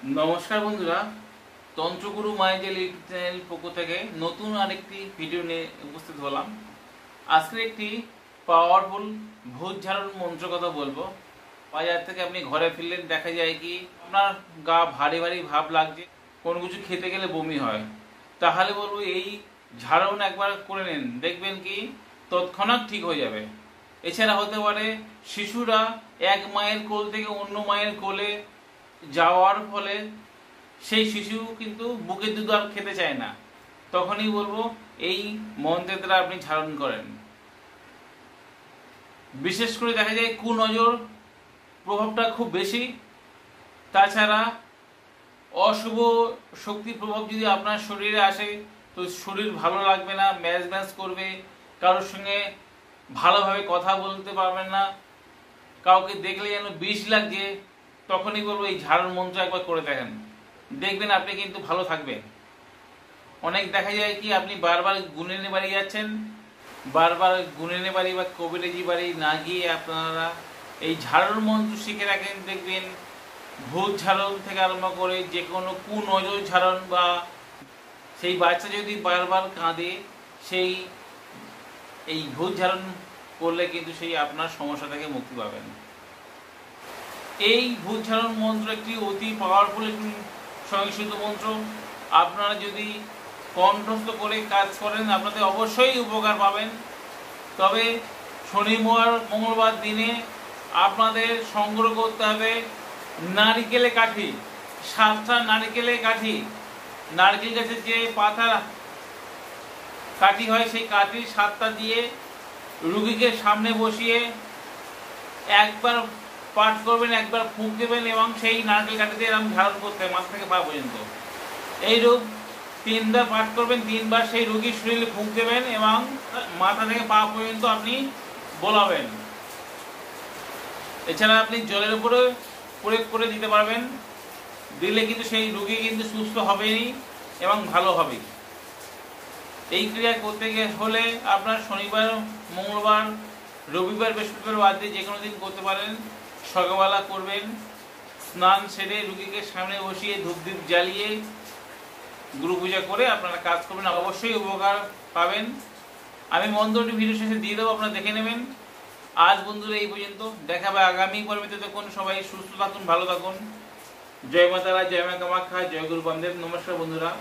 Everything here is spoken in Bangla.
নমস্কার বন্ধুরা, তন্ত্রগুরু মাইজেল ইউটিউব চ্যানেল পক্ষ থেকে নতুন আরেকটি ভিডিও নিয়ে উপস্থিত হলাম। আজকে একটি পাওয়ারফুল ভূত ঝাড়ন মন্ত্র কথা বলবো। বাজার থেকে আপনি ঘরে ফিরলেন, দেখা যায় কি আপনার গা ভারী ভারী ভাব লাগছে, কোনো কিছু খেতে গেলে বমি হয়, তাহলে বলবো এই ঝাড়ন একবার করে নিন, দেখবেন কি তৎক্ষণাৎ ঠিক হয়ে যাবে। এছাড়া হতে পারে শিশুরা এক মায়ের কোল থেকে অন্য মায়ের কোলে যাওয়ার ফলে সেই শিশু কিন্তু বুকের দুধ আর খেতে চায় না, তখনই বলবো এই মন্ত্রের দ্বারা আপনি ধারণ করেন। বিশেষ করে দেখা যায় কুনজর প্রভাবটা খুব বেশি, তাছাড়া অশুভ শক্তির প্রভাব যদি আপনার শরীরে আসে তো শরীর ভালো লাগবে না, ম্যাজ ম্যাজ করবে, কারোর সঙ্গে ভালোভাবে কথা বলতে পারবেন না, কাউকে দেখলে যেন বিষ লাগছে, তখনই বলবো এই ঝাড়ন মন্ত্র একবার করে দেখেন, দেখবেন আপনি কিন্তু ভালো থাকবেন। অনেক দেখা যায় কি আপনি বারবার গুণিনে বাড়ি যাচ্ছেন, বারবার গুণিনে বাড়ি বা কবিরাজি বাড়ি না গিয়ে আপনারা এই ঝাড়ন মন্ত্র শিখে রাখেন, দেখবেন ভূত ঝাড়ন থেকে আরম্ভ করে যে কোনো কুনজর ঝাড়ন, বা সেই বাচ্চা যদি বারবার কাঁদে সেই এই ভূত ঝাড়ন করলে কিন্তু সেই আপনার সমস্যা থেকে মুক্তি পাবেন। এই ভূত ঝাড়ন মন্ত্র একটি অতি পাওয়ারফুল একটি স্বয়ংসিদ্ধ মন্ত্র। আপনারা যদি কণ্ঠস্থ করে কাজ করেন আপনাদের অবশ্যই উপকার পাবেন। তবে শনিবার মঙ্গলবার দিনে আপনাদের সংগ্রহ করতে হবে নারকেলে কাঠি, 7টা নারকেলে কাঠি, নারকেল গাছের যে পাতা কাঠি হয় সেই কাঠি 7টা দিয়ে রুগীকে সামনে বসিয়ে একবার পাঠ করবেন, একবার ফুঁক দেবেন এবং সেই নারকেল কাঠিতে এরকম ঝাড়ন করতে হবে মাথা থেকে পা পর্যন্ত। এইরূপ 3বার পাঠ করবেন, 3বার সেই রোগীর শরীরে ফুঁক দেবেন এবং মাথা থেকে পা পর্যন্ত আপনি বোলাবেন। এছাড়া আপনি জলের উপরে প্রয়োগ করে দিতে পারবেন, দিলে কিন্তু সেই রোগী কিন্তু সুস্থ হবেই এবং ভালো হবে। এই ক্রিয়া করতে হলে আপনার শনিবার মঙ্গলবার রবিবার বৃহস্পতিবার বাদ দিয়ে যে কোনো দিন করতে পারেন। সকালবেলা করবেন, স্নান সেরে রুগীকে সামনে বসিয়ে ধূপদীপ জ্বালিয়ে গুরু পূজা করে আপনারা কাজ করবেন, অবশ্যই উপকার পাবেন। আমি মন্ত্রটি ভিডিও শেষে দিয়ে দেবো, আপনারা দেখে নেবেন। আজ বন্ধুরা এই পর্যন্ত, দেখা হবে আগামী পর্বে। দেখুন সবাই সুস্থ থাকুন, ভালো থাকুন। জয় মা তারা, জয় মা কামাখ্যা, জয় গুরু বামদেব। নমস্কার বন্ধুরা।